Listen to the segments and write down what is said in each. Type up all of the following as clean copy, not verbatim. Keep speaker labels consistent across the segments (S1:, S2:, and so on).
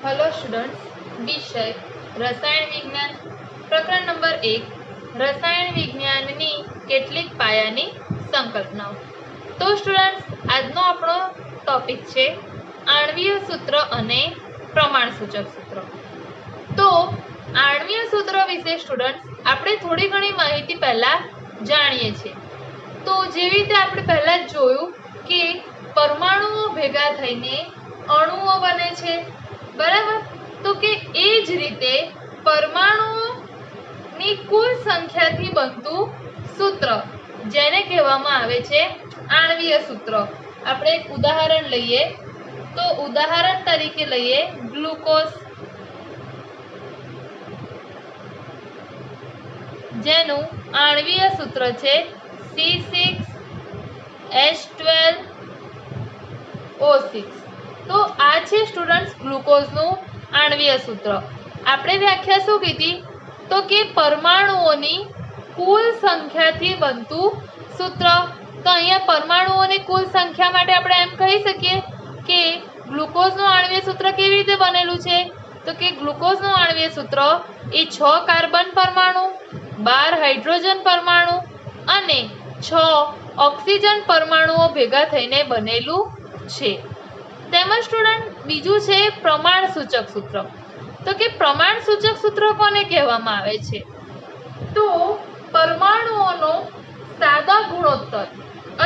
S1: Hello students, विषय रसायण विज्ञान प्रकरण नंबर 1 रसायण विज्ञाननी કેટલીક પાયાની સંકલ્પનાઓ। તો સ્ટુડન્ટ્સ, આજનો આપણો ટોપિક છે આણ્વીય સૂત્ર અને પ્રમાણસૂચક સૂત્ર। તો આણ્વીય સૂત્ર વિશે સ્ટુડન્ટ્સ આપણે થોડી ઘણી માહિતી પહેલા જાણીએ છીએ। તો જેવી રીતે આપણે પહેલા જ જોયું કે પરમાણુઓ ભેગા થઈને અણુઓ બને છે, બરાબર। તો કે એ જ રીતે પરમાણુઓની કુલ સંખ્યાથી બનતું સૂત્ર જેને કહેવામાં આવે છે આણ્વીય સૂત્ર। આપણે એક ઉદાહરણ લઈએ તો ઉદાહરણ તરીકે લઈએ ગ્લુકોઝ, જેનું આણ્વીય સૂત્ર છે C6H12O6। તો આ છે સ્ટુડન્ટ્સ ગ્લુકોઝનું આણ્વીય સૂત્ર। આપણે વ્યાખ્યા શું કીધી તો કે પરમાણુઓની કુલ સંખ્યાથી બનતું સૂત્ર। તો અહીંયા પરમાણુઓની કુલ સંખ્યા માટે આપણે એમ કહી શકીએ કે ગ્લુકોઝનું આણ્વીય સૂત્ર કેવી રીતે બનેલું છે તો કે ગ્લુકોઝનું આણ્વીય સૂત્ર એ 6 કાર્બન પરમાણુ, 12 હાઇડ્રોજન પરમાણુ અને 6 ઓક્સિજન પરમાણુઓ ભેગા થઈને બનેલું છે। તેમજ સ્ટુડન્ટ બીજું છે પ્રમાણસૂચક સૂત્ર। તો કે પ્રમાણસૂચક સૂત્ર કોને કહેવામાં આવે છે તો પરમાણુઓનો સાદા ગુણોત્તર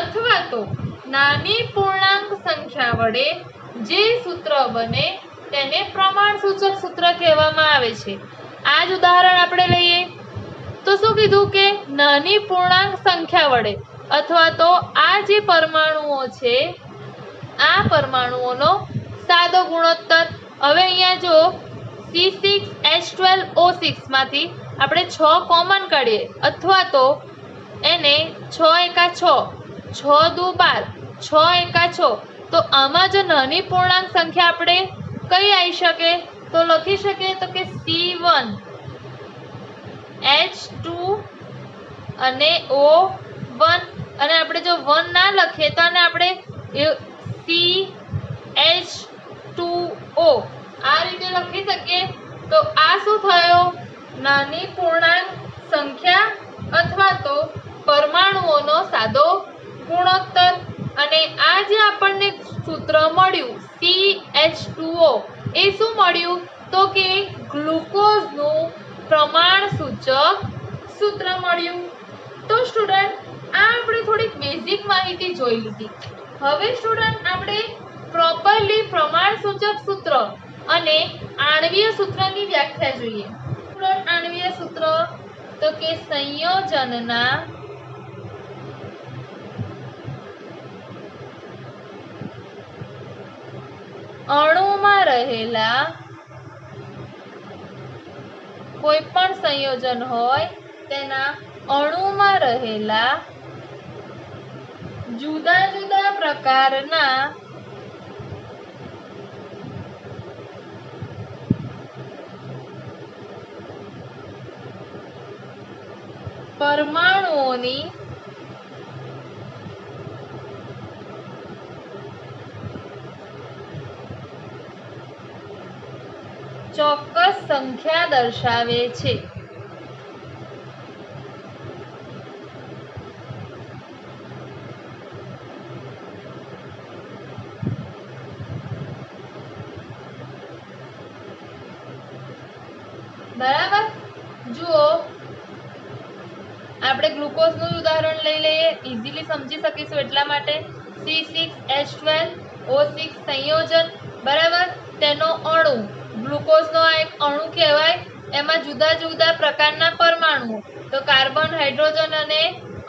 S1: અથવા તો નાની પૂર્ણાંક સંખ્યા વડે જે સૂત્ર બને તેને પ્રમાણસૂચક સૂત્ર કહેવામાં આવે છે। આ જ ઉદાહરણ આપણે લઈએ તો શું કીધું કે નાની પૂર્ણાંક સંખ્યા વડે અથવા તો આ જે પરમાણુઓ છે આ પરમાણુઓનો સાદો ગુણોત્તર। હવે અહીંયા જો C6H12O6 માંથી આપણે 6 કોમન કાઢીએ અથવા તો એને 6 એકા 6, 6 દુ 12, 6 એકા 6, તો આમાં જો નાની પૂર્ણાંક સંખ્યા આપણે કઈ આવી શકે તો લખી શકીએ તો કે C1H2 અને O1, અને આપણે જો 1 ના લખીએ તો આને આપણે CH2O આ રીતે લખી શકીએ। તો આ શું થયો નાની પૂર્ણાંક સંખ્યા અથવા તો પરમાણુઓનો સાદો ગુણોત્તર। અને આ જે આપણને સૂત્ર મળ્યું CH2O એ શું મળ્યું તો કે ગ્લુકોઝનું પ્રમાણસૂચક સૂત્ર મળ્યું। તો સ્ટુડન્ટ આ આપણે થોડીક બેઝિક માહિતી જોઈ લીધી। હવે સ્ટુડન્ટ આપણે પ્રોપરલી પ્રમાણસૂચક સૂત્ર અને આણ્વીય સૂત્રની વ્યાખ્યા જોઈએ। સ્ટુડન્ટ આણ્વીય સૂત્ર તો કે સંયોજનના અણુમાં રહેલા કોઈ પણ સંયોજન હોય તેના અણુમાં રહેલા જુદા જુદા પ્રકારના પરમાણુઓની ચોક્કસ સંખ્યા દર્શાવે છે। બરાબર, જુઓ આપણે ગ્લુકોઝનું ઉદાહરણ લઈ લઈએ, ઇઝીલી સમજી શકીશું એટલા માટે। C6H12O6 સંયોજન, બરાબર, તેનો અણુ ગ્લુકોઝનો આ એક અણુ કહેવાય। એમાં જુદા જુદા પ્રકારના પરમાણુઓ તો કાર્બન, હાઇડ્રોજન અને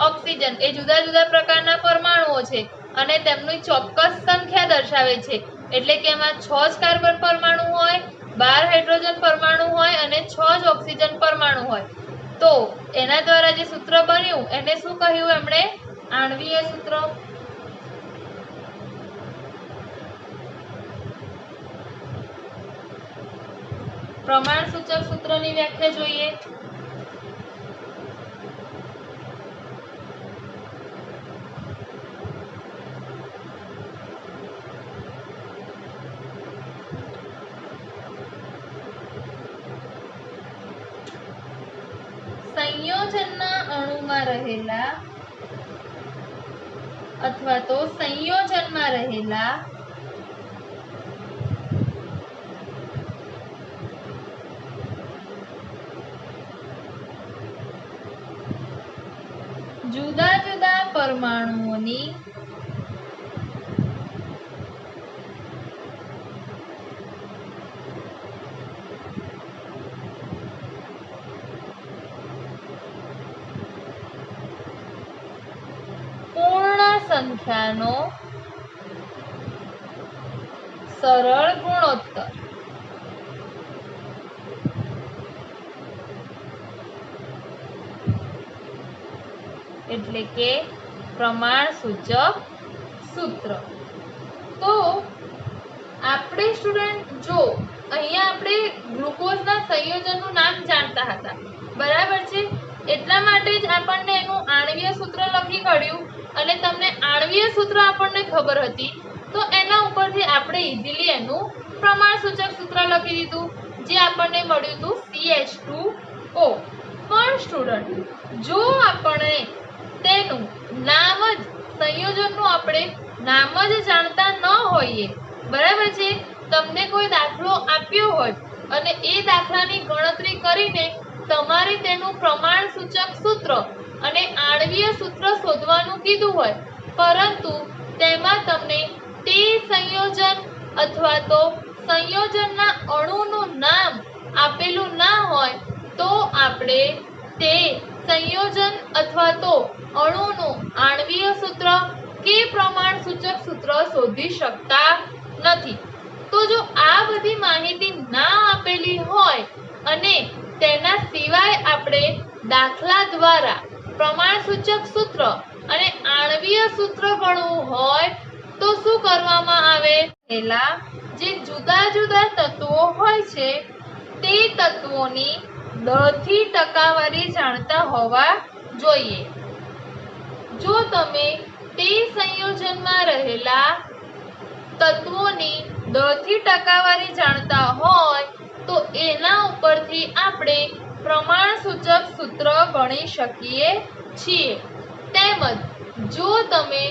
S1: ઓક્સિજન એ જુદા જુદા પ્રકારના પરમાણુઓ છે અને તેમની ચોક્કસ સંખ્યા દર્શાવે છે। એટલે કે એમાં 6 જ કાર્બન પરમાણુ હોય, 12 હાઇડ્રોજન પરમાણુ હોય અને 6 જ ઓક્સિજન પરમાણુ હોય। તો એના દ્વારા જે સૂત્ર બન્યું એને શું કહ્યું એમણે આણ્વીય સૂત્ર। પ્રમાણસૂચક સૂત્રની વ્યાખ્યા જોઈએ। સંયોજનના અણુમાં રહેલા અથવા તો સંયોજનમાં રહેલા જુદા જુદા પરમાણુઓની પૂર્ણ સંખ્યાનો સરળ ગુણોત્તર એટલે કે પ્રમાણસૂચક સૂત્ર. તો આપણે સ્ટુડન્ટ જો અહીંયા આપણે ગ્લુકોઝના સંયોજનનું નામ જાણતા હતા, બરાબર છે, એટલા માટે જ આપણને એનું આણ્વીય સૂત્ર લખી કાઢ્યું અને તમને આણ્વીય સૂત્ર આપણને ખબર હતી તો એના ઉપરથી આપણે ઇઝીલી એનું પ્રમાણસૂચક સૂત્ર લખી દીધું, જે આપણને મળ્યું હતું CH2O. પણ સ્ટુડન્ટ જો આપણે તેનું નામ જ સંયોજનનું આપણે નામ જ જાણતા ન હોઈએ, બરાબર છે, તમને કોઈ દાખલો આપ્યો હોય અને એ દાખલાની ગણતરી કરીને તમારે તેનું પ્રમાણસૂચક સૂત્ર અને આણ્વીય સૂત્ર શોધવાનું કીધું હોય, પરંતુ તેમાં તમને તે સંયોજન અથવા તો સંયોજનના અણુનું નામ આપેલું ના હોય તો આપણે તે સંયોજન અથવા તો અણુનું આણ્વીય સૂત્ર કે પ્રમાણસૂચક સૂત્ર શોધી શકતા નથી. તો જો આ બધી માહિતી ના આપેલી હોય અને તેના સિવાય આપણે દાખલા દ્વારા પ્રમાણસૂચક સૂત્ર અને આણ્વીય સૂત્ર ગણવું હોય તો શું કરવામાં આવે? પહેલા જે જુદા જુદા તત્વો હોય છે તે તત્વોની 10 થી ટકાવારી જાણતા હોવા જોઈએ. જો તમે તે સંયોજનમાં રહેલા તત્વોની 10 થી ટકાવારી જાણતા હોય તો એના ઉપરથી આપણે પ્રમાણસૂચક સૂત્ર ગણી શકીએ છીએ. તેમજ જો તમને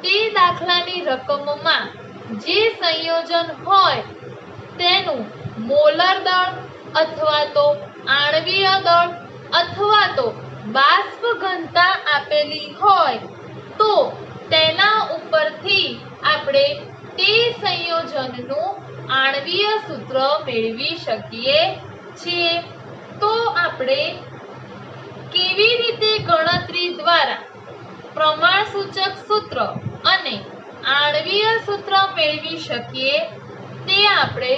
S1: તે દાખલાની રકમમાં જે સંયોજન હોય તેનું મોલર દળ અથવા તો આણ્વીય દળ અથવા તો બાષ્પ ઘનતા આપેલી હોય તો તેના ઉપરથી આપણે તે સંયોજનનું આણ્વીય સૂત્ર મેળવી શકીએ છીએ. તો આપણે કેવી રીતે ગણતરી દ્વારા પ્રમાણસૂચક સૂત્ર અને આણ્વીય સૂત્ર મેળવી શકીએ તે આપણે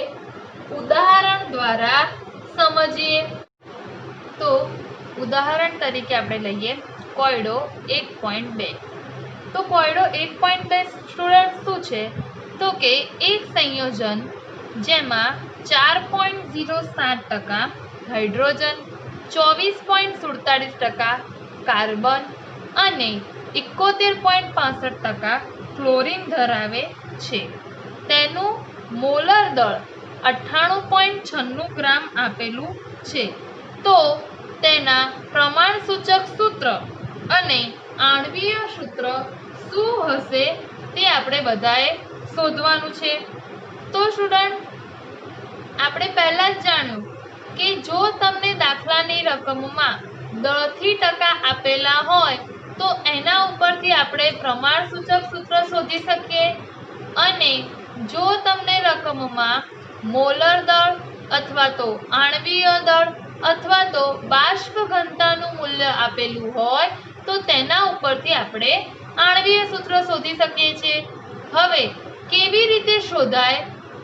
S1: ઉદાહરણ દ્વારા સમજીએ. તો ઉદાહરણ તરીકે આપણે લઈએ કોયડો 1.2. તો કોયડો 1.2 સ્ટુડન્ટ શું છે? તો કે એક સંયોજન જેમાં 4.07% હાઇડ્રોજન, 24.47% કાર્બન અને 71.65% ક્લોરીન ધરાવે છે. તેનું મોલર દળ 98.96 ગ્રામ આપેલું છે. તો તેના પ્રમાણસૂચક સૂત્ર અને આણ્વીય સૂત્ર શું હશે તે આપણે બધાએ શોધવાનું છે. તો સ્ટુડન્ટ આપણે પહેલા જ જાણ્યું કે જો તમને દાખલાની રકમમાં 10% આપેલા હોય તો એના ઉપરથી આપણે પ્રમાણસૂચક સૂત્ર શોધી શકીએ અને જો તમને રકમમાં મોલર દળ અથવા તો આણ્વીય દળ અથવા તો બાષ્પ ઘનતાનું મૂલ્ય આપેલું હોય તો તેના ઉપરથી આપણે આણ્વીય સૂત્ર શોધી શકીએ છીએ. હવે કેવી રીતે શોધાય?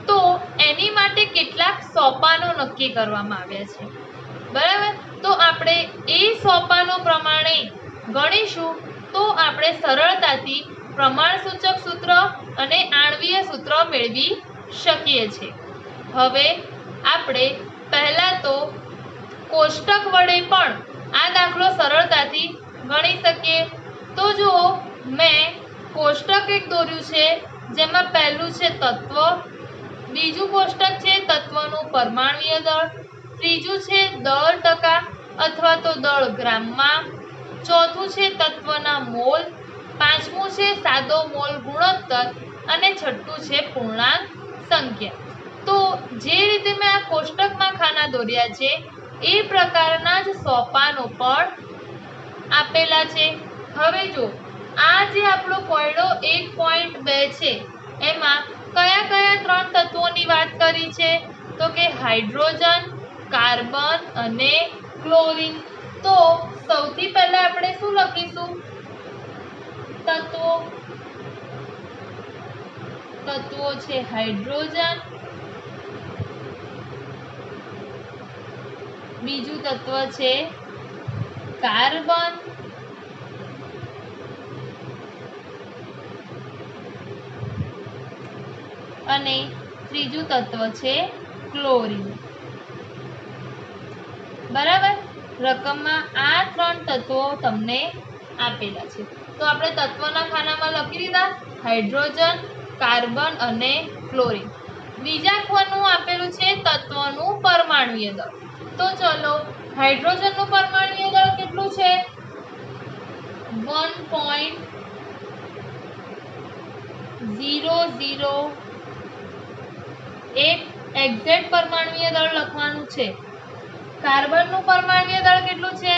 S1: તો એની માટે કેટલાક સોપાનો નક્કી કરવામાં આવ્યા છે, બરાબર. તો આપણે એ સોપાનો પ્રમાણે ગણીશું તો આપણે સરળતાથી પ્રમાણસૂચક સૂત્ર અને આણ્વીય સૂત્ર મેળવી શકીએ છીએ. હવે આપણે પહેલા તો કોષ્ટક વડે પણ આ દાખલો સરળતાથી ગણી શકીએ. તો જુઓ, મેં કોષ્ટક એક દોર્યું છે જેમાં પહેલું છે તત્વ, બીજું કોષ્ટક છે તત્વનું પરમાણ્વીય દળ, ત્રીજું છે દળ ટકા અથવા તો દળ ગ્રામમાં, ચોથું છે તત્વના મોલ, પાંચમું છે સાદો મોલ ગુણોત્તર અને છઠ્ઠું છે પૂર્ણાંક સંખ્યા. તો જે રીતે મેં આ કોષ્ટકમાં ખાના દોર્યા છે એ પ્રકારના જ સોપાનો પણ આપેલા છે. હવે જો આ જે આપણો કોયડો 1.2 છે એમાં કયા કયા ત્રણ તત્વોની વાત કરી છે? તો કે હાઇડ્રોજન, કાર્બન અને ક્લોરીન. તો સૌથી પહેલા આપણે શું લખીશું? તત્વો છે હાઇડ્રોજન, બીજું તત્વ છે કાર્બન અને ત્રીજું તત્વ છે ક્લોરીન. બરાબર, રકમમાં આ ત્રણ તત્વો તમને આપેલા છે. તો આપણે તત્વના ખાનામાં લખી દીધા હાઇડ્રોજન, કાર્બન અને ક્લોરીન. બીજા ખાનું આપેલું છે તત્વનું પરમાણુય દળ. તો ચલો હાઇડ્રોજનનું પરમાણુય દળ કેટલું છે? 1.008 એક્ઝેક્ટ પરમાણુય દળ લખવાનું છે. કાર્બનનું પરમાણુય દળ કેટલું છે?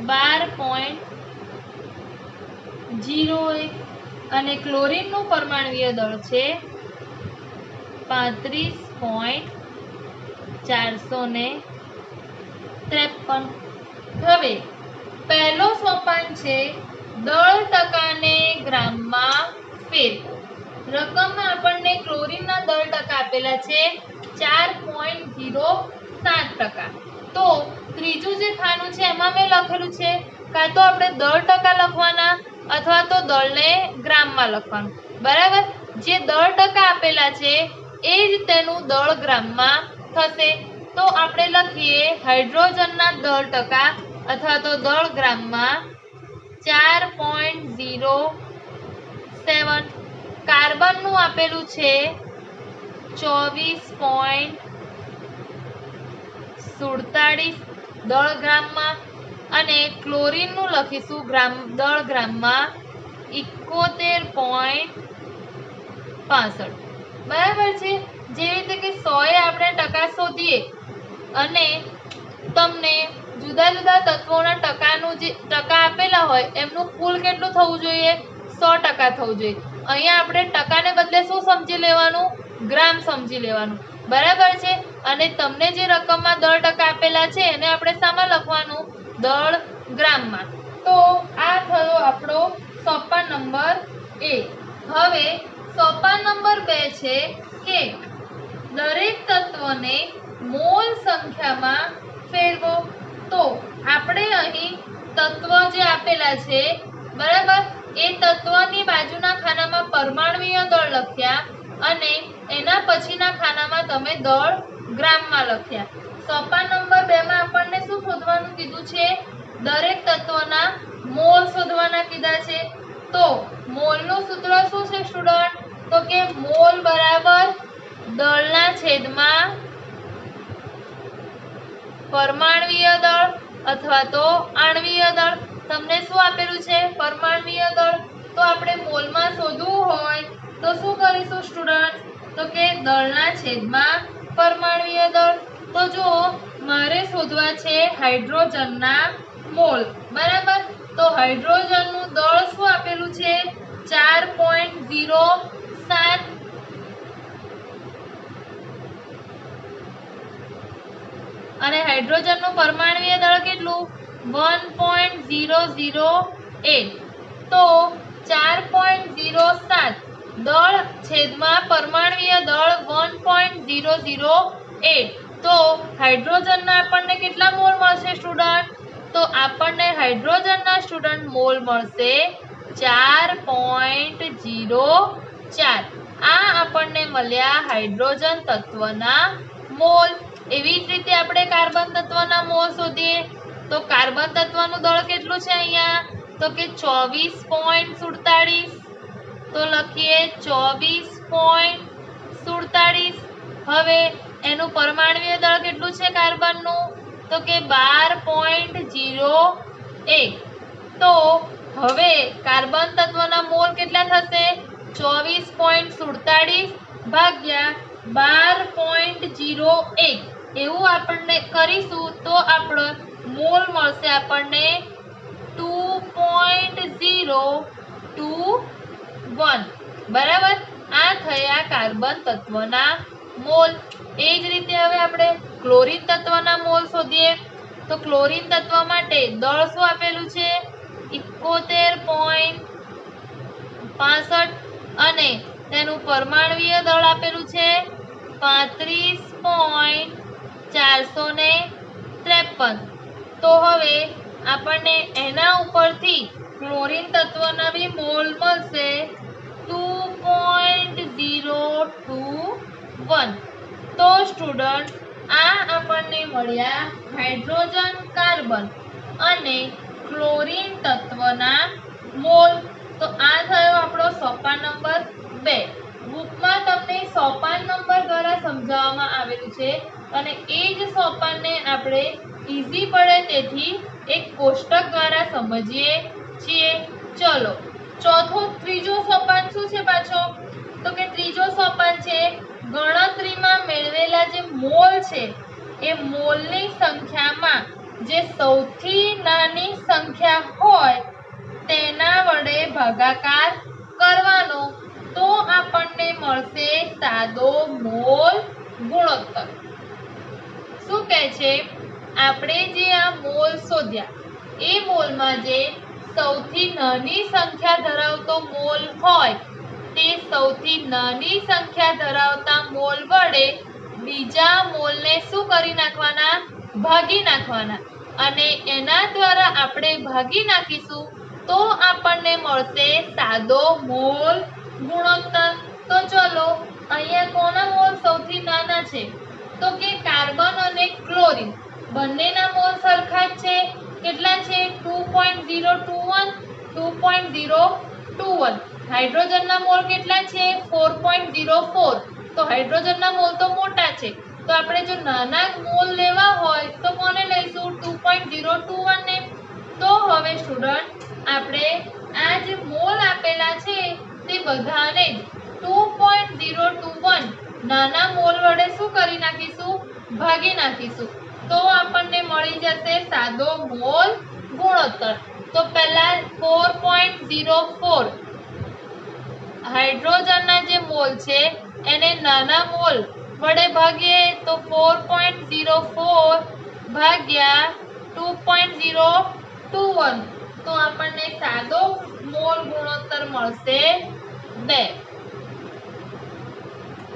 S1: 12.01 અને ક્લોરીનનું પરમાણુય દળ છે 35.453. હવે પહેલો સોપાન છે દળ ટકાને ગ્રામમાં ફેરવો. રકમમાં આપણને ક્લોરીનના દળ ટકા આપેલા છે 4.07%. તો ત્રીજું જે ખાનું છે એમાં મેં લખેલું છે કાં તો આપણે દળ ટકા લખવાના અથવા તો દળને ગ્રામમાં લખવાનું. બરાબર, જે દળ ટકા આપેલા છે એ જ તેનું દળ ગ્રામમાં થશે. તો આપણે લખીએ હાઇડ્રોજનના દળ ટકા અથવા તો દળ ગ્રામમાં 4.07. કાર્બનનું આપેલું છે 24.47 દળ ગ્રામમાં અને ક્લોરીનનું લખીશું દળ ગ્રામમાં 71.65. બરાબર છે. જેવી રીતે કે 100 આપણે ટકા શોધીએ અને તમને જુદા જુદા તત્વોના ટકાનું જે ટકા આપેલા હોય એમનું કુલ કેટલું થવું જોઈએ? 100% થવું જોઈએ. અહીંયા આપણે ટકાને બદલે શું સમજી લેવાનું? ગ્રામ સમજી લેવાનું. બરાબર છે. અને તમને જે રકમમાં દળ ટકા આપેલા છે એને આપણે શામાં લખવાનું? દળ ગ્રામમાં. તો આ થયો આપણો સોપાન નંબર 1. હવે સોપાન નંબર 2 છે કે દરેક તત્વને મોલ સંખ્યામાં ફેરવો. તો આપણે અહીં તત્વ જે આપેલા છે બરાબર, એ તત્વની બાજુના ખાનામાં પરમાણુય દળ લખ્યા અને એના પછીના ખાનામાં તમે દળ ગ્રામમાં લખ્યા. સોપાન નંબર 2 માં આપણને શું શોધવાનું કીધું છે? દરેક તત્વના મોલ શોધવાના કીધા છે. તો મોલનું સૂત્ર શું છે સ્ટુડન્ટ? તો કે મોલ બરાબર દળના છેદમાં પરમાણુય દળ અથવા તો આણ્વીય દળ. તમને શું આપેલું છે? પરમાણુય દળ. તો આપણે મોલમાં શોધવું હોય તો શું કરીશું સ્ટુડન્ટ? તો કે દળના છેદમાં પરમાણુય દળ. તો જો મારે શોધવા છે હાઇડ્રોજનના મોલ. બરાબર, તો હાઇડ્રોજનનું દળ શું આપેલું છે? 4.07 અને હાઇડ્રોજનનું પરમાણુય દળ કેટલું? 1.008. તો 4.07 દળ છેદમાં પરમાણુય દળ 1.008. તો હાઇડ્રોજનના આપણને કેટલા મોલ મળશે સ્ટુડન્ટ? તો આપણને હાઇડ્રોજનના સ્ટુડન્ટ મોલ મળશે 4.04. આ આપણને મળ્યા હાઇડ્રોજન તત્વના મોલ. એવી જ રીતે આપણે કાર્બન તત્વના મોલ શોધીએ. તો કાર્બન તત્વનું દળ કેટલું છે અહીંયા? તો કે 24.47. તો લખીએ 24.47. હવે એનું પરમાણુય દળ કેટલું છે કાર્બનનું? તો કે 12.01. તો હવે કાર્બન તત્વના મોલ કેટલા થશે? 24.47 ભાગ્યા 12.01. એવું આપણને કરીશું તો આપણો મોલ મળશે આપણને 2.021. બરાબર. આ થયા કાર્બન તત્વના મોલ. એ જ રીતે હવે આપણે ક્લોરીન તત્વના મોલ શોધીએ. તો ક્લોરીન તત્વ માટે દળ શું આપેલું છે? 71.65 અને તેનું પરમાણુય દળ આપેલું છે 35.453. તો હવે આપણને એના ઉપરથી ક્લોરીન તત્વના બી મોલ મળશે 2.021. તો સ્ટુડન્ટ આ આપણને મળ્યા હાઇડ્રોજન, કાર્બન અને ક્લોરીન તત્વના મોલ. તો આ થયો આપણો સોપાન નંબર 2. બુકમાં તમને સોપાન નંબર દ્વારા સમજાવવામાં આવેલું છે અને એ જ સોપાનને આપણે ઈઝી પડે તેથી એક કોષ્ટક દ્વારા સમજીએ છીએ. ચલો ત્રીજો સોપાન શું છે પાછો? તો કે ત્રીજો સોપાન છે ગણતરીમાં મેળવેલા જે મોલ છે એ મોલની સંખ્યામાં જે સૌથી નાની સંખ્યા હોય તેના વડે ભાગાકાર કરવાનો. તો આપણને મળશે સાદો મોલ ગુણોત્તર. શું કહે છે? આપણે જે આ મોલ શોધ્યા એ મોલમાં જે સૌથી નાની સંખ્યા ધરાવતો મોલ હોય તે સૌથી નાની સંખ્યા ધરાવતા મોલ વડે બીજા મોલને શું કરી નાખવાના? ભાગી નાખવાના. અને એના દ્વારા આપણે ભાગી નાખીશું તો આપણને મળશે સાદો મોલ ગુણોત્તર. તો ચલો અહીંયા કોના મોલ સૌથી નાના છે? તો કે કાર્બન અને ક્લોરીન બંનેના મોલ સરખા જ છે. કેટલા છે? 2.021, 2.021. હાઇડ્રોજનના મોલ કેટલા છે? 4.04. તો હાઇડ્રોજનના મોલ તો મોટા છે. તો આપણે જો નાના મોલ લેવા હોય તો કોને લઈશું? 2.021 ને. તો હવે સ્ટુડન્ટ આપણે આ જે મોલ આપેલા છે તે બધાને 2.021 નાના મોલ વડે શું કરી નાખીશું? ભાગી નાખીશું. તો આપણને મળી જશે સાદો મોલ ગુણોત્તર. તો પહેલા 4.04 હાઇડ્રોજનના જે મોલ છે એને નાના મોલ વડે ભાગીએ તો 4.04 ભાગ્યા 2.021. તો આપણને સાદો મોલ ગુણોત્તર મળશે 2.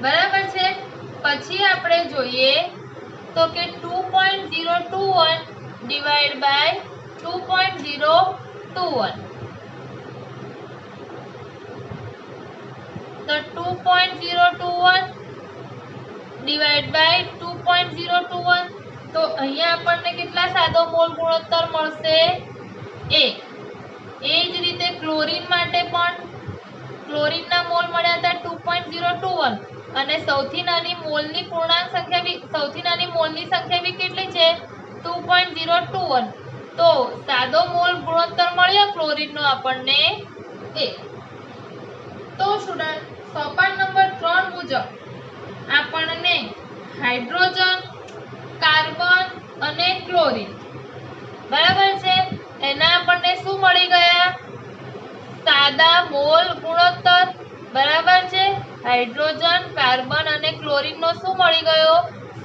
S1: બરાબર છે. પછી આપણે જોઈએ તો કે 2.021 ડિવાઈડ બાય 2.021. તો 2.021 ડિવાઈડ બાય 2.021. તો અહીંયા આપણને કેટલા સાદો મોલ ગુણોત્તર મળશે? 1. એ જ રીતે ક્લોરીન માટે પણ ક્લોરીનના મોલ મળ્યા હતા 2.021 અને સૌથી નાની મોલની પૂર્ણાંક સંખ્યા બી કેટલી છે? 2.021. તો સાદો મોલ ગુણોત્તર મળ્યો ક્લોરીનનો આપણને 1. તો સ્ટુડન્ટ સોપાન નંબર 3 મુજબ આપણને હાઇડ્રોજન, કાર્બન અને ક્લોરીન બરાબર છે એના આપણને શું મળી ગયા? સાદા મોલ ગુણોત્તર. બરાબર છે. હાઇડ્રોજન, કાર્બન અને ક્લોરીનનો શું મળી ગયો?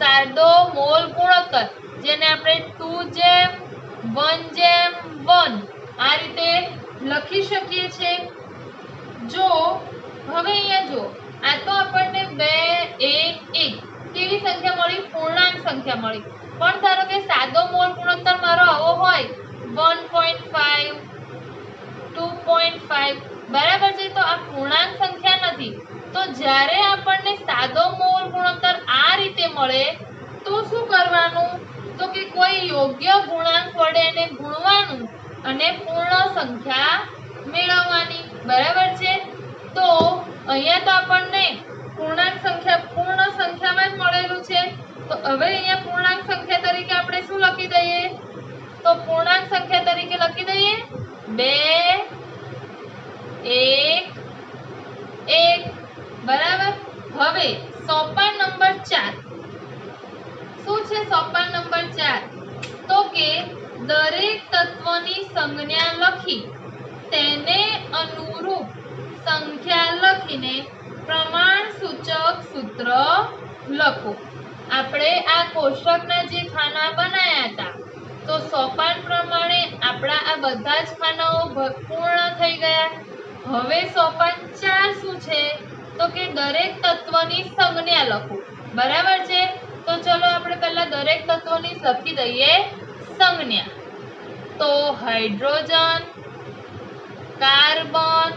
S1: સાદો મોલ ગુણોત્તર, જેને આપણે 2:1:1 આ રીતે લખી શકીએ છીએ. જો હવે અહીંયા જો આ તો આપણને 2, 1, 1 કેવી સંખ્યા મળી? પૂર્ણાંક સંખ્યા મળી. પણ ધારો કે સાદો મોલ ગુણોત્તર મારો આવો હોય 1.5, 2.5 બરાબર છે. તો આ પૂર્ણાંક સંખ્યા નથી. તો જ્યારે આપણને સાદો મોલ ગુણોત્તર આ રીતે મળે તો શું કરવાનું? તો કે કોઈ યોગ્ય ગુણાંક વડે એને ગુણવાનું અને પૂર્ણ સંખ્યા મેળવવાની. બરાબર છે. તો અહીંયા તો આપણને પૂર્ણ સંખ્યામાં જ મળેલું છે. તો હવે અહીંયા પૂર્ણાંક સંખ્યા તરીકે આપણે શું લખી સોપાન નંબર 4 શું છે? સોપાન નંબર 4 તો કે દરેક તત્વની સંજ્ઞા લખી તેને અનુરૂપ સંખ્યા લખીને પ્રમાણ સૂચક સૂત્ર લખો. આપણે આ કોષ્ટકના જે ખાના બનાવ્યા હતા તો સોપાન પ્રમાણે આપણા આ બધા જ ખાનાઓ પૂર્ણ થઈ ગયા. હવે સોપાન 4 શું છે? તો કે દરેક તત્વની સંજ્ઞા લખો. બરાબર છે? તો ચલો આપણે પહેલા દરેક તત્વની લખી દઈએ સંજ્ઞા. તો હાઇડ્રોજન, કાર્બન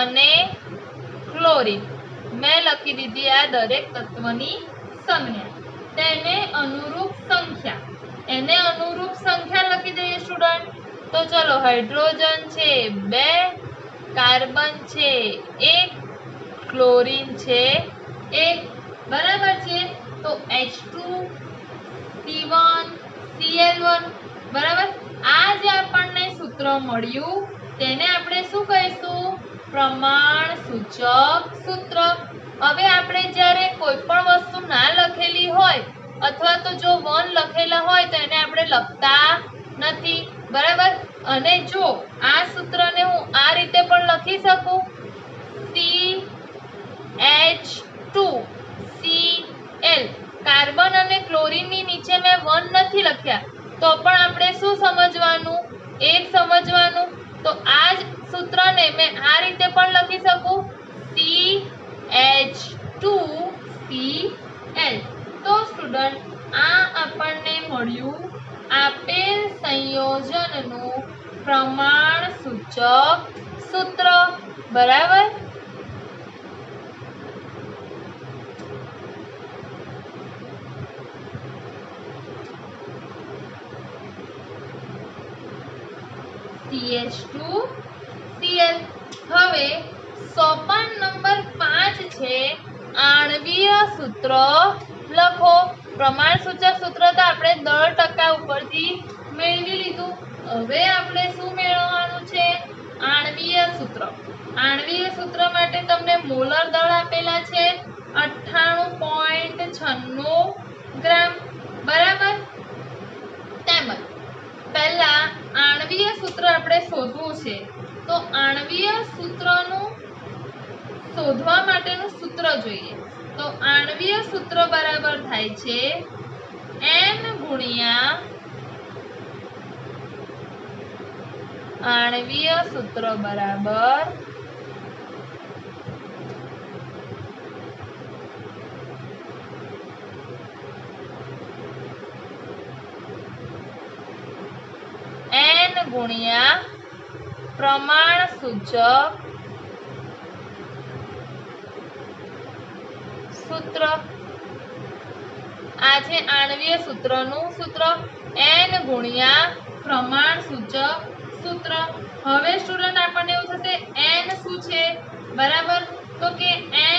S1: અને ક્લોરીન મેં લખી દીધી આ દરેક તત્વની સંજ્ઞા. તેને અનુરૂપ સંખ્યા, એને અનુરૂપ સંખ્યા લખી દઈએ સ્ટુડન્ટ. તો ચલો હાઇડ્રોજન છે 2, કાર્બન છે 1, ક્લોરીન છે 1. બરાબર છે? તો H2, C1, Cl1. બરાબર? આ જે આપણને સૂત્ર મળ્યું તેને આપણે શું કહીશું? પ્રમાણ સૂચક સૂત્ર. હવે આપણે જ્યારે કોઈ પણ વસ્તુ ના લખેલી હોય અથવા તો જો 1 લખેલા હોય તો એને આપણે લખતા નથી. બરાબર? અને જો આ સૂત્રને હું આ રીતે પણ લખી શકું CH2Cl. કાર્બન અને ક્લોરીનની નીચે મેં 1 નથી લખ્યા તો પણ આપણે શું સમજવાનું? 1 સમજવાનું. તો આ જ સૂત્રને મેં આ રીતે પણ લખી શકું CH2Cl. તો સ્ટુડન્ટ આ આપણને મળ્યું આપેલ સંયોજનનું પ્રમાણ સૂચક સૂત્ર. બરાબર? CH2Cl. હવે સોપાન નંબર 5 છે આણ્વીય સૂત્ર લખો. પ્રમાણ સૂચક સૂત્ર તો આપણે દળ ટકા ઉપરથી મેળવી લીધું. હવે આપણે શું મેળવવાનું છે? આણ્વીય સૂત્ર. આણ્વીય સૂત્ર માટે તમને મોલર દળ આપેલા છે 98.96 ગ્રામ. બરાબર? તેમજ પહેલા આણ્વીય સૂત્ર આપણે શોધવું છે. તો આણ્વીય સૂત્રનું શોધવા માટેનું સૂત્ર જોઈએ. તો આણ્વીય સૂત્ર બરાબર થાય છે N ગુણ્યા આણ્વીય સૂત્ર બરાબર N ગુણ્યા પ્રમાણ સૂચક સૂત્ર. આ છે આણ્વીય સૂત્રનું સૂત્ર N ગુણ્યા પ્રમાણ સૂચક સૂત્ર. હવે સ્ટુડન્ટ આપણને એવું થશે N શું છે? બરાબર? તો કે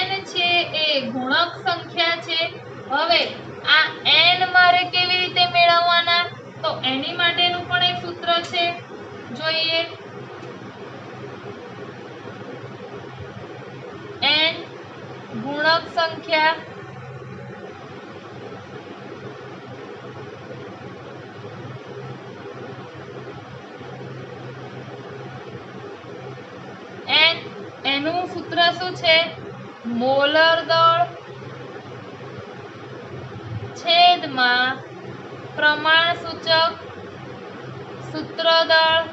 S1: N છે એ ગુણક સંખ્યા છે. હવે આ N મારે કેવી રીતે મેળવવાના? તો એની માટેનું પણ એક સૂત્ર છે, જોઈએ. N ગુણક સંખ્યા N એનું સૂત્ર શું છે? મોલર દળ છેદમાં પ્રમાણ સૂચક સૂત્ર દળ.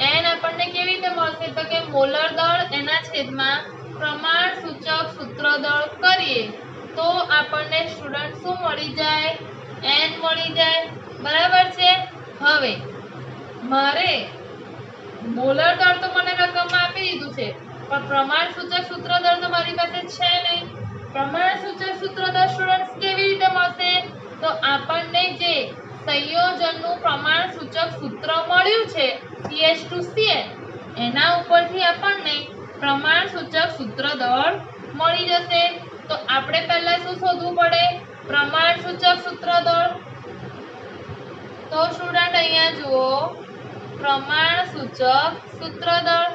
S1: N આપણને કેવી રીતે મળશે? તો કે મોલર દળ એના છેદમાં પ્રમાણ સૂચક સૂત્ર દળ કરીએ તો આપણને સ્ટુડન્ટ શું મળી જાય? N મળી જાય. બરાબર છે? હવે મારે મોલર દળ તો મને રકમમાં આપી દીધું છે પણ પ્રમાણ સૂચક સૂત્ર દળ તો મારી પાસે છે નહીં. પ્રમાણ સૂચક સૂત્ર દળ સ્ટુડન્ટ કેવી રીતે મળશે? તો આપણને જે સંયોજનનું પ્રમાણ સૂચક સૂત્ર મળ્યું છે CH2Cl એના ઉપરથી આપણને પ્રમાણ સૂચક સૂત્ર દળ મળી જશે. તો આપણે પહેલા શું શોધવું પડે? પ્રમાણ સૂચક સૂત્ર દળ. તો સ્ટુડન્ટ અહીંયા જુઓ પ્રમાણ સૂચક સૂત્ર દળ.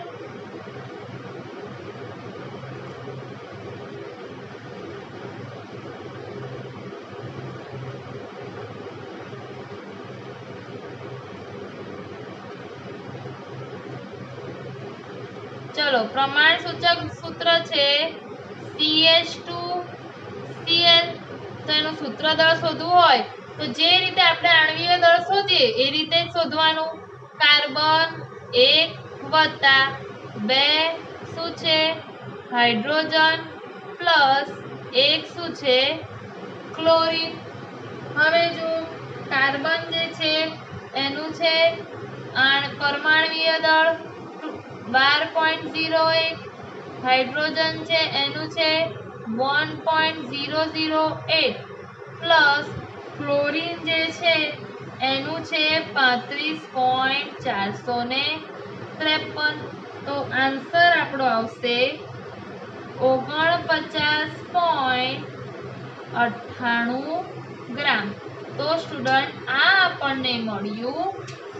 S1: ચલો પ્રમાણ સૂચક સૂત્ર છે CH2Cl. તો એનું સૂત્ર દળ શોધવું હોય તો જે રીતે આપણે આણ્વીય દળ શોધીએ એ રીતે જ શોધવાનું. કાર્બન 1 વત્તા 2 શું છે હાઇડ્રોજન પ્લસ 1 શું છે ક્લોરીન. હવે જો કાર્બન જે છે એનું છે પરમાણ્વીય દળ 12.01, હાઇડ્રોજન છે એનું છે 1.008 પ્લસ ક્લોરીન જે છે એનું છે 35.453. તો આન્સર આપણો આવશે 49.98 ગ્રામ. તો સ્ટુડન્ટ આ આપણને મળ્યું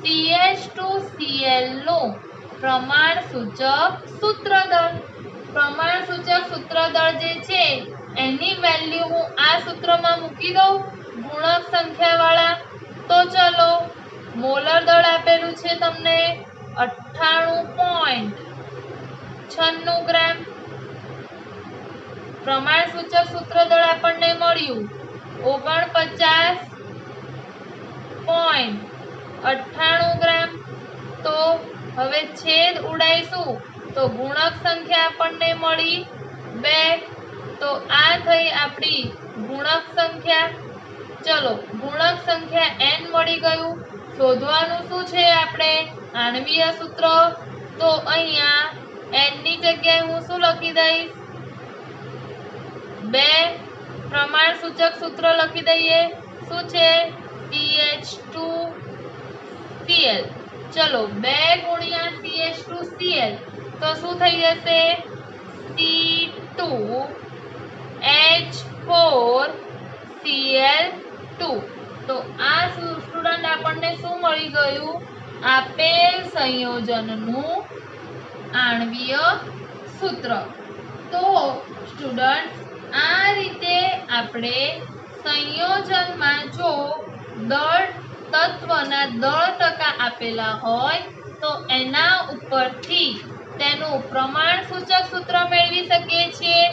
S1: CH2Cl નું પ્રમાણ સૂચક સૂત્ર દળ. પ્રમાણ સૂચક સૂત્ર દળ જે છે એની વેલ્યુ હું આ સૂત્રમાં મૂકી દઉં ગુણક સંખ્યા વાળા. તો ચલો મોલર દળ આપેલું છે તમને 98.96 ગ્રામ. પ્રમાણ સૂચક સૂત્ર દળ આપણને મળ્યું 49.98 ગ્રામ. તો હવે છેદ ઉડાઈશું તો ગુણક સંખ્યા આપણને મળી 2. તો આ થઈ આપણી ગુણક સંખ્યા. ચલો ગુણક સંખ્યા n મળી ગયું. શોધવાનું શું છે આપણે આણ્વીય સૂત્ર. તો અહીંયા n ની જગ્યાએ હું શું લખી દઈશ 2 પ્રમાણ સૂચક સૂત્ર લખી દઈએ શું છે CH2Cl. ચલો 2 ગુણ્યા CH2Cl તો શું થઈ જશે C2H4Cl2. તો આ સ્ટુડન્ટ આપણને શું મળી ગયું આપેલ સંયોજનનું આણ્વીય સૂત્ર. તો સ્ટુડન્ટ આ રીતે આપણે સંયોજનમાં જો દળ તત્વના દળ ટકા આપેલા હોય તો એના ઉપરથી તેનું પ્રમાણ સૂચક સૂત્ર મેળવી શકીએ છીએ.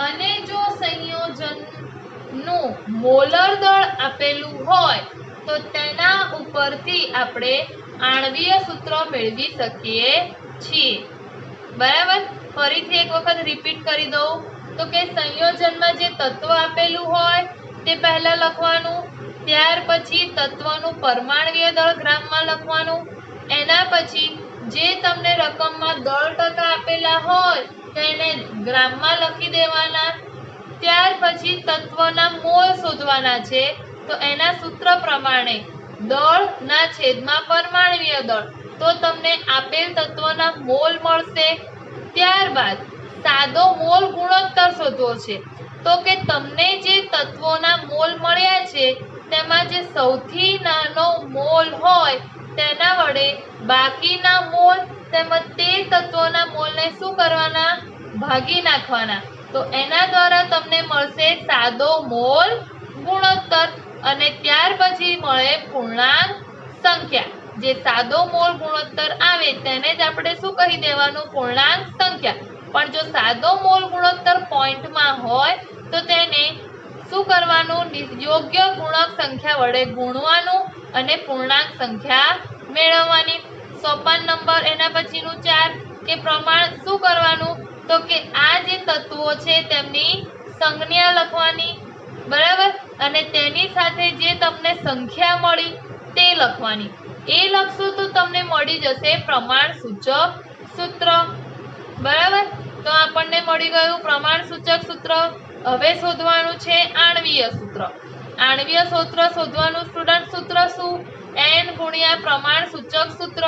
S1: અને જો સંયોજનનું મોલર દળ આપેલું હોય તો તેના ઉપરથી આપણે આણ્વીય સૂત્ર મેળવી શકીએ છીએ. બરાબર. ફરીથી એક વખત રિપીટ કરી દઉં તો કે સંયોજનમાં જે તત્વ આપેલું હોય તે પહેલા લખવાનું, ત્યાર પછી તત્વનું પરમાણ્વીય દળ ગ્રામમાં લખવાનું, એના પછી જે તમને રકમમાં દળ ટકા આપેલા હોય તેને ગ્રામમાં લખી દેવાના, ત્યાર પછી તત્વના મોલ શોધવાના છે. તો એના સૂત્ર પ્રમાણે દળ ના છેદમાં પરમાણ્વીય દળ તો તમને આપેલ તત્વના મોલ મળશે. ત્યારબાદ સાદો મોલ ગુણોત્તર શોધવો છે. તો કે તમને જે તત્વોના મોલ મળ્યા છે તેમાં જે સૌથી નાનો મોલ હોય તેના વડે બાકીના મોલ તેમજ તે તત્વોના મોલને શું કરવાના ભાગી નાખવાના. તો એના દ્વારા તમને મળશે સાદો મોલ ગુણોત્તર. અને ત્યાર પછી મળે પૂર્ણાંક સંખ્યા. જે સાદો મોલ ગુણોત્તર આવે તેને જ આપણે શું કહી દેવાનું પૂર્ણાંક સંખ્યા. પણ જો સાદો મોલ ગુણોત્તર પોઈન્ટમાં હોય તો તેને શું કરવાનું યોગ્ય ગુણક સંખ્યા વડે ગુણવાનું અને પૂર્ણાંક સંખ્યા મેળવવાની. સોપાન નંબર એના પછીનું 4 કે પ્રમાણ શું કરવાનું તો કે આ જે તત્વો છે તેમની સંજ્ઞા લખવાની. બરાબર. અને તેની સાથે જે તમને સંખ્યા મળી તે લખવાની. એ લખશો તો તમને મળી જશે પ્રમાણ સૂચક સૂત્ર. બરાબર. તો આપણને મળી ગયું પ્રમાણ સૂચક સૂત્ર. હવે શોધવાનું છે આણ્વીય સૂત્ર. આણ્વીય સૂત્ર શોધવાનું સ્ટુડન્ટ સૂત્ર શું n ગુણ્યા પ્રમાણ સૂચક સૂત્ર.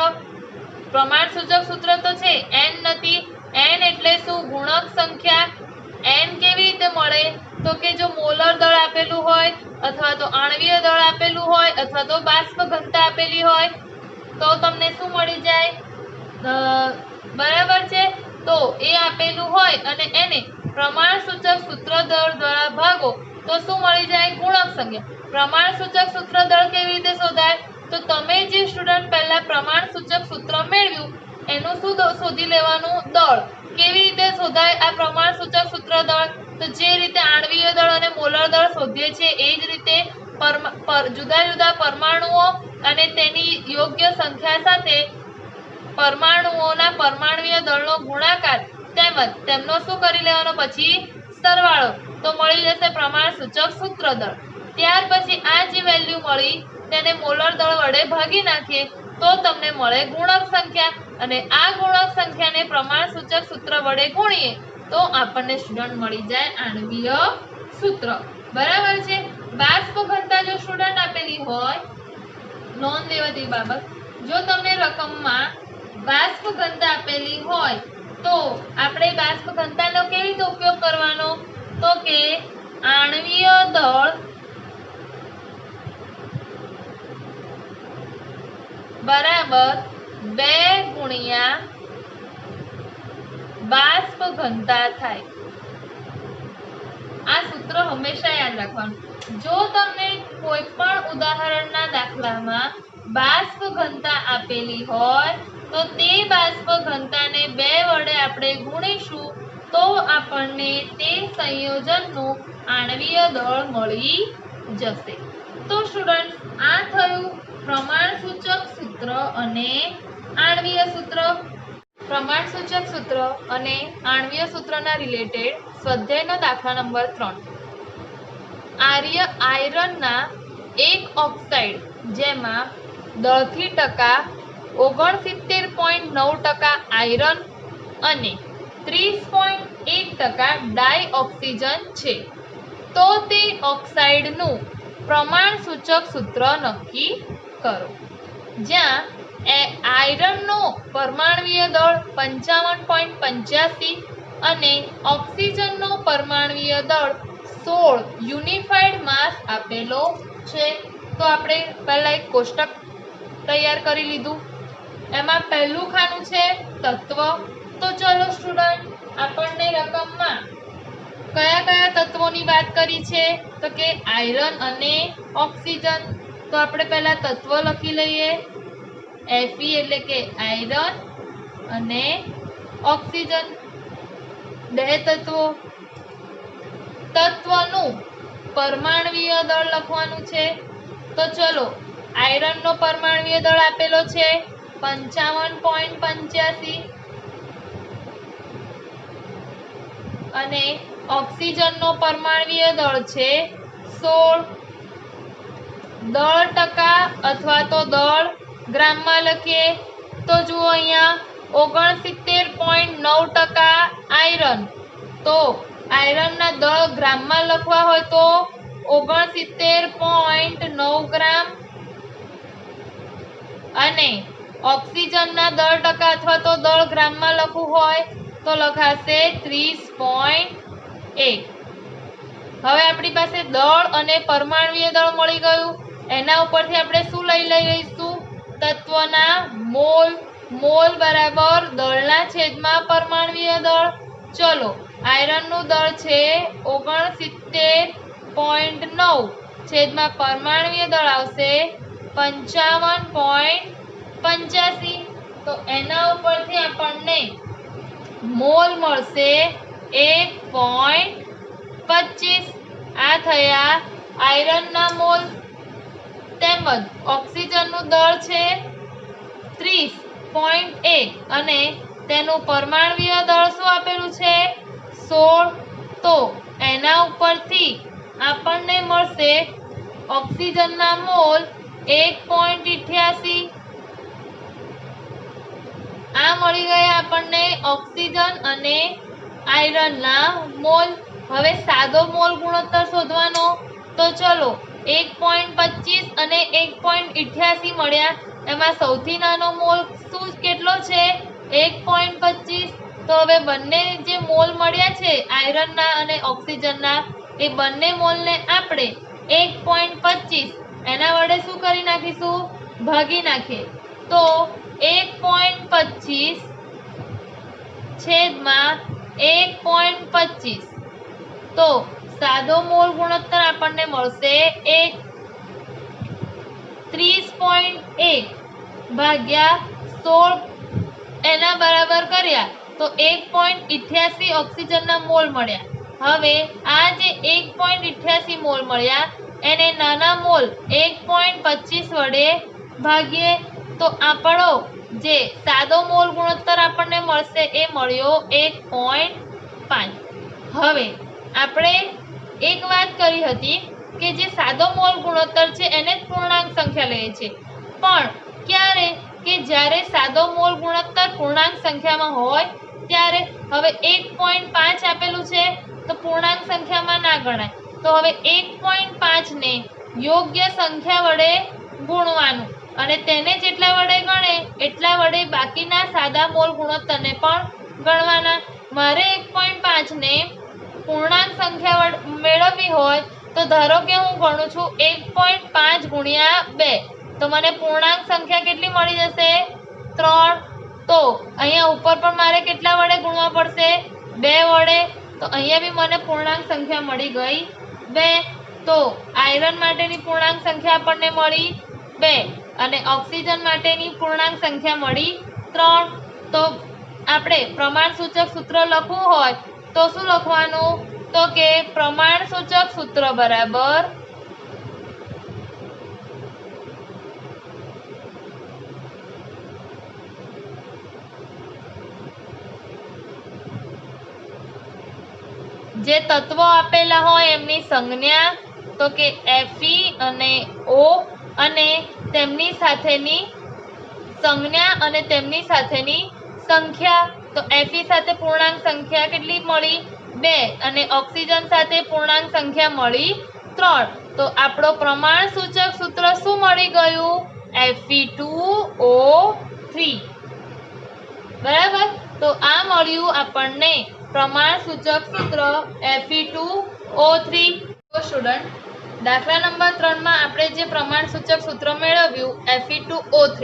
S1: પ્રમાણ સૂચક સૂત્ર તો છે n નથી. n એટલે શું ગુણક સંખ્યા. n કેવી રીતે મળે તો કે જો મોલર દળ આપેલું હોય અથવા તો આણ્વીય દળ આપેલું હોય અથવા તો બાષ્પ ઘનતા આપેલી હોય તો તમને શું મળી જાય બરાબર છે. તો એ આપેલું હોય અને એને પ્રમાણ સૂચક સૂત્ર દળ દ્વારા ભાગો તો શું મળી જાય ગુણક સંખ્યા. પ્રમાણ સૂચક સૂત્ર દળ કેવી રીતે શોધાય તો તમે જે સ્ટુડન્ટ પહેલા પ્રમાણ સૂચક સૂત્ર મેળવ્યું એનું શું શોધી લેવાનું દળ. શોધાય આ પ્રમાણસૂચક સૂત્ર દળ? તો જે રીતે આણ્વીય દળ અને મોલર દળ શોધીએ છીએ એ જ રીતે જુદા જુદા પરમાણુઓ અને તેની યોગ્ય સંખ્યા સાથે પરમાણુઓના પરમાણ્વીય દળનો ગુણાકાર તેમજ તેમનો શું કરી લેવાનો પછી સરવાળો, તો મળી જશે પ્રમાણસૂચક સૂત્ર દળ. ત્યાર પછી આ જે વેલ્યુ મળી તેને મોલર દળ વડે ભાગી નાખીએ તો તમને મળે ગુણક સંખ્યા અને આ ગુણક સંખ્યાને પ્રમાણસૂચક સૂત્ર વડે ગુણીએ તો આપણને સ્ટુડન્ટ મળી જાય આણ્વીય સૂત્ર. બરાબર છે. બાષ્પ ઘનતા જો સ્ટુડન્ટ આપેલી હોય, નોંધ લેવા જેવી બાબત, જો તમને રકમમાં બાષ્પ ઘનતા આપેલી હોય તો આપણે બાષ્પ ઘનતાનો કેવી રીતે ઉપયોગ કરવાનો? તો કે આણ્વીય દળ બરાબર 2 ગુણ્યા બાષ્પ ઘનતા થાય. આ સૂત્ર હંમેશા યાદ રાખવાનું. જો તમને કોઈ પણ ઉદાહરણના દાખલામાં બાષ્પ ઘનતા આપેલી હોય તો તે બાષ્પ ઘનતાને 2 વડે આપણે ગુણીશું તો આપણને તે સંયોજનનું આણ્વીય દળ મળી જશે. તો સ્ટુડન્ટ આ થયું પ્રમાણસૂચક સૂત્ર અને આણ્વીય સૂત્ર. પ્રમાણસૂચક સૂત્ર અને આણ્વીય સૂત્રના રિલેટેડ સ્વાધ્યાયનો દાખલા નંબર 3. આયરનના એક ઓક્સાઇડ જેમાં 69.9% આયરન અને 30.1% ડાયઓક્સિજન છે તો તે ઓક્સાઇડનું પ્રમાણસૂચક સૂત્ર નક્કી કરો. જ્યાં આયરનનો પરમાણ્વીય દળ 55.85 અને ઓક્સિજનનો પરમાણ્વીય દળ 16 યુનિફાઈડ માસ આપેલો છે. તો આપણે પહેલા એક કોષ્ટક તૈયાર કરી લીધું. એમાં પહેલું ખાનું છે તત્વ. તો ચલો સ્ટુડન્ટ આપણને રકમમાં કયા કયા તત્વોની વાત કરી છે? તો કે આયરન અને ઓક્સિજન. તો આપણે પહેલા તત્વ લખી લઈએ. Fe એટલે કે આયરન અને ઓક્સિજન, 2 તત્વો. તત્વનું પરમાણ્વીય દળ લખવાનું છે. તો ચલો આયરનનો પરમાણ્વીય દળ આપેલો છે 55.85 અને ઓક્સિજનનો પરમાણ્વીય દળ છે 16. દળ ટકા અથવા તો દળ ગ્રામમાં લખીએ તો જુઓ અહીંયા 69.9% આયરન. તો આયરનના દળ ગ્રામમાં લખવા હોય તો 69.9 ગ્રામ અને ઓક્સિજનના દળ ટકા અથવા તો દળ ગ્રામમાં લખવું હોય તો લખાશે 30.1. હવે આપણી પાસે દળ અને પરમાણ્વીય દળ મળી ગયું. એના ઉપરથી આપણે શું લઈ લઈશું? તત્વના મોલ. મોલ બરાબર દળના છેદમાં પરમાણ્વીય દળ. ચલો આયરનનું દળ છે 69.9 છેદમાં પરમાણ્વીય દળ આવશે 55.85. તો એના ઉપરથી આપણને મોલ મળશે 1.25. આ થયા આયરનના મોલ. તેમજ ઓક્સિજનનું દળ છે 30.1 અને તેનું પરમાણ્વીય દળ શું આપેલું છે 16. તો એના ઉપરથી આપણને મળશે ઓક્સિજનના મોલ 1.88. આ મળી ગયા આપણને ઓક્સિજન અને આયરનના મોલ. હવે સાદો મોલ ગુણોત્તર શોધવાનો. તો ચલો 1.25 અને 1.88 મળ્યા. એમાં સૌથી નાનો મોલ કેટલો છે? 1.25. તો હવે બંને જે મોલ મળ્યા છે આયરનના અને ઓક્સિજનના એ બંને મોલને આપણે 1.25 એના વડે શું કરી નાખીશું? ભાગી નાખીએ. તો 1.25 છેદમાં 1.25. તો સાદો મોલ ગુણોત્તર આપણને મળશે 1. 30.1 ભાગ્યા 16 એના બરાબર કર્યા તો 1.88 ઓક્સિજનના મોલ મળ્યા। હવે આ જે 1.88 મોલ મળ્યા એને નાના મોલ 1.25 વડે ભાગીએ તો આપણો જે સાદો મોલ ગુણોત્તર આપણને મળશે એ મળ્યો 1.5। હવે આપણે એક વાત કરી હતી કે જે સાદો મોલ ગુણોત્તર છે એને જ પૂર્ણાંક સંખ્યા લઈએ છે, પણ ક્યારે કે જ્યારે સાદો મોલ ગુણોત્તર પૂર્ણાંક સંખ્યામાં હોય ત્યારે। હવે 1.5 આપેલું છે તો પૂર્ણાંક સંખ્યામાં ના ગણાય, તો હવે 1.5 ને યોગ્ય સંખ્યા વડે ગુણવાનું અને તેને જેટલા વડે ગણે એટલા વડે બાકીના સાદા મોલ ગુણોત્તરને પણ ગણવાના। મારે 1.5 ને પૂર્ણાંક સંખ્યા મેળવવી હોય તો ધારો કે હું ગણું છું 1.5 ગુણ્યા 2, તો મને પૂર્ણાંક સંખ્યા કેટલી મળી જશે? 3। તો અહીંયા ઉપર પણ મારે કેટલા વડે ગુણવા પડશે? 2 વડે। તો અહીંયા બી મને પૂર્ણાંક સંખ્યા મળી ગઈ 2। તો આયરન માટેની પૂર્ણાંક સંખ્યા આપણને મળી 2 અને ઓક્સિજન માટેની પૂર્ણાંક સંખ્યા મળી 3। તો આપણે પ્રમાણસૂચક સૂત્ર લખવું હોય તો શું લખવાનું? તો કે પ્રમાણસૂચક સૂત્ર બરાબર જે તત્વો આપેલા હોય એમની સંજ્ઞા, તો કે Fe અને O અને તેમની સાથેની સંજ્ઞા અને તેમની સાથેની સંખ્યા। તો Fe સાથે પૂર્ણાંક સંખ્યા કેટલી મળી? 2 અને ઓક્સિજન સાથે પૂર્ણાંક સંખ્યા મળી 3। તો આપણો પ્રમાણસૂચક સૂત્ર શું મળી ગયું? Fe2O3 બરાબર। તો આ મળ્યું આપણને પ્રમાણસૂચક સૂત્ર Fe2O3। તો સ્ટુડન્ટ દાખલા નંબર 3 માં આપણે જે પ્રમાણસૂચક સૂત્ર મેળવ્યું Fe2O3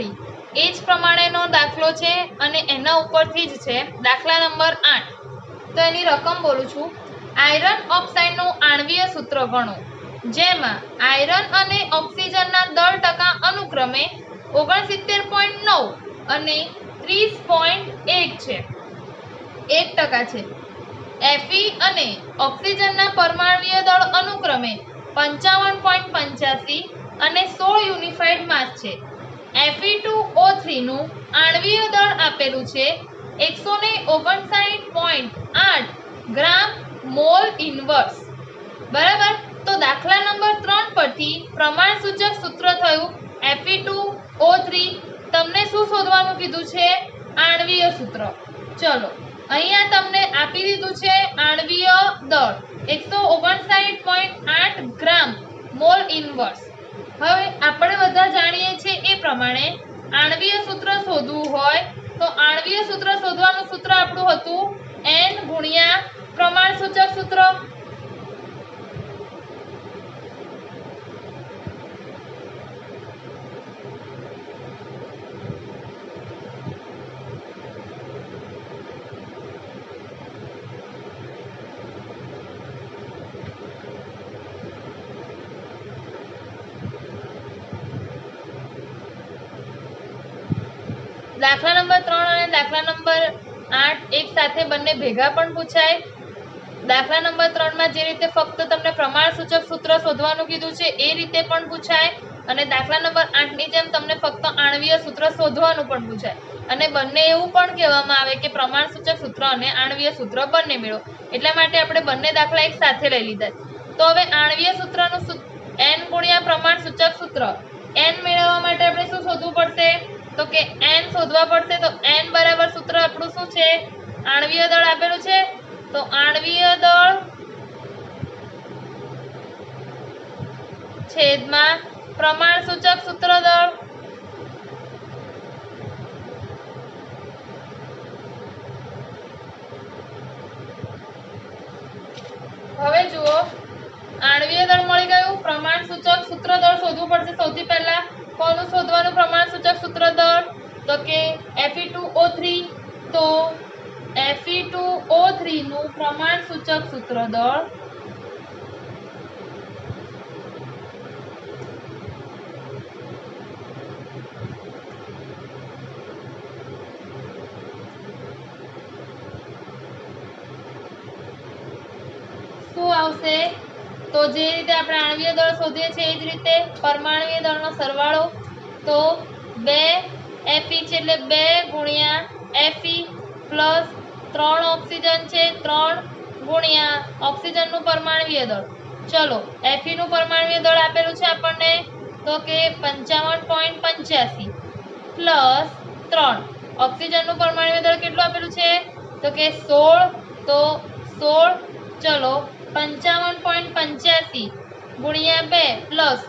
S1: એ જ પ્રમાણેનો દાખલો છે અને એના ઉપરથી જ છે દાખલા નંબર 8। તો એની રકમ બોલું છું। આયરન ઓક્સાઇડનું આણ્વીય સૂત્ર ગણો, જેમાં આયરન અને ઓક્સિજનના દર ટકા અનુક્રમે 69.9 અને 30.1 છે, 1% છે। Fe અને ઓક્સિજનના પરમાણ્વીય દળ અનુક્રમે 55.85 અને 16 યુનિફાઇડ માસ છે। Fe2O3 નું આણ્વીય દળ આપેલું છે 159.8 ગ્રામ મોલ ઇનવર્સ બરાબર। તો દાખલા નંબર 3 પરથી પ્રમાણસૂચક સૂત્ર થયું Fe2O3। તમને શું શોધવાનું કીધું છે? આણ્વીય સૂત્ર। ચલો અહીંયા તમને આપી દીધું છે આણ્વીય દળ 159.8 ગ્રામ મોલ ઇનવર્સ। હવે આપણે બધા જાણીએ છીએ એ પ્રમાણે આણ્વીય સૂત્ર શોધવું હોય તો આણ્વીય સૂત્ર શોધવાનું સૂત્ર આપણું હતું N ગુણ્યા પ્રમાણસૂચક સૂત્ર। દાખલા નંબર 3 અને દાખલા નંબર 8 એક સાથે બંને ભેગા પણ પૂછાય। દાખલા નંબર 3 માં જે રીતે ફક્ત તમને પ્રમાણસૂચક સૂત્ર શોધવાનું કીધું છે એ રીતે પણ પૂછાય અને દાખલા નંબર 8 ની જેમ તમને ફક્ત આણ્વીય સૂત્ર શોધવાનું પણ પૂછાય અને બંને એવું પણ કહેવામાં આવે કે પ્રમાણસૂચક સૂત્ર અને આણ્વીય સૂત્ર બંને મેળવો, એટલા માટે આપણે બંને દાખલા એક સાથે લઈ લીધા। તો હવે આણ્વીય સૂત્રનું N ગુણ્યા પ્રમાણસૂચક સૂત્ર, N મેળવવા માટે આપણે શું શોધવું પડશે? તો કે N શોધવા પડશે। તો N બરાબર સૂત્ર આપણું શું છે? આણ્વીય દળ આપેલું છે તો આણ્વીય દળ છેદમાં પ્રમાણસૂચક સૂત્ર દળ। હવે જુઓ આણ્વીય દળ મળી ગયું, પ્રમાણસૂચક સૂત્ર દળ શોધવું પડશે। સૌથી પહેલા કોનું શોધવાનું પ્રમાણસૂચક સૂત્ર દળ? તો કે Fe2O3। તો Fe2O3 નું પ્રમાણસૂચક સૂત્ર દળ આવશે તો જે રીતે આપણે આણ્વીય દળ શોધીએ છીએ એ જ રીતે પરમાણ્વીય દળનો સરવાળો તો 2 Fe છે એટલે 2 ગુણ્યા Fe પ્લસ 3 ઓક્સિજન છે 3 ગુણ્યા ઓક્સિજનનું પરમાણ્વીય દળ. ચલો Fe નું પરમાણ્વીય દળ આપેલું છે આપણને તો કે 55.85 પ્લસ 3 ઓક્સિજનનું પરમાણ્વીય દળ કેટલું આપેલું છે તો કે 16 તો 16 ચલો 55.85 ગુણ્યા 2 પ્લસ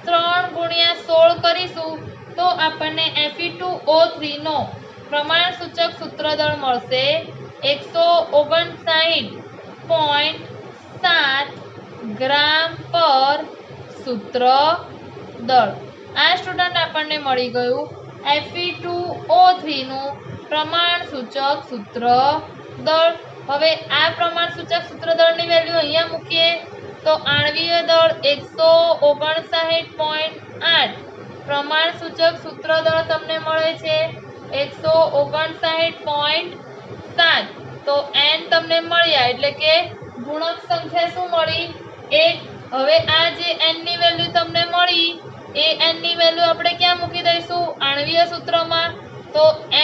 S1: 3 ગુણ્યા 16 કરીશું તો આપણને Fe2O3 નો પ્રમાણ સૂચક સૂત્ર દળ મળશે 159.7 ગ્રામ પર સૂત્ર દળ. આ સ્ટુડન્ટ આપણને મળી ગયું Fe2O3 નું પ્રમાણ સૂચક સૂત્ર દળ. હવે આ પ્રમાણ સૂચક સૂત્ર દળની વેલ્યુ અહીંયા મૂકીએ તો આણ્વીય દળ 159.8 પ્રમાણ સૂચક સૂત્ર દળ તમને મળે છે 159.7 તો n તમને મળ્યા એટલે કે ગુણક સંખ્યા શું મળી 1. હવે આ જે n ની વેલ્યુ તમને મળી એ n ની વેલ્યુ આપણે ક્યાં મૂકી દઈશું આણ્વીય સૂત્રમાં તો n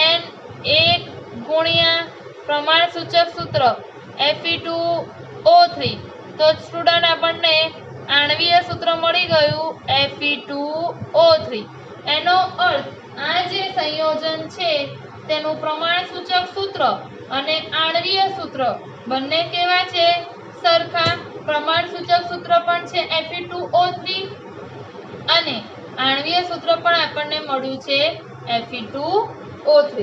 S1: 1 ગુણ્યા પ્રમાણ સૂચક સૂત્ર Fe2O3 તો સ્ટુડન્ટ આપણને આણ્વીય સૂત્ર મળી ગયું Fe2O3. એનો અર્થ આ જે સંયોજન છે તેનું પ્રમાણ સૂચક સૂત્ર અને આણ્વીય સૂત્ર બંને કેવા છે સરખા. પ્રમાણ સૂચક સૂત્ર પણ છે Fe2O3 અને આણ્વીય સૂત્ર પણ આપણને મળ્યું છે Fe2O3.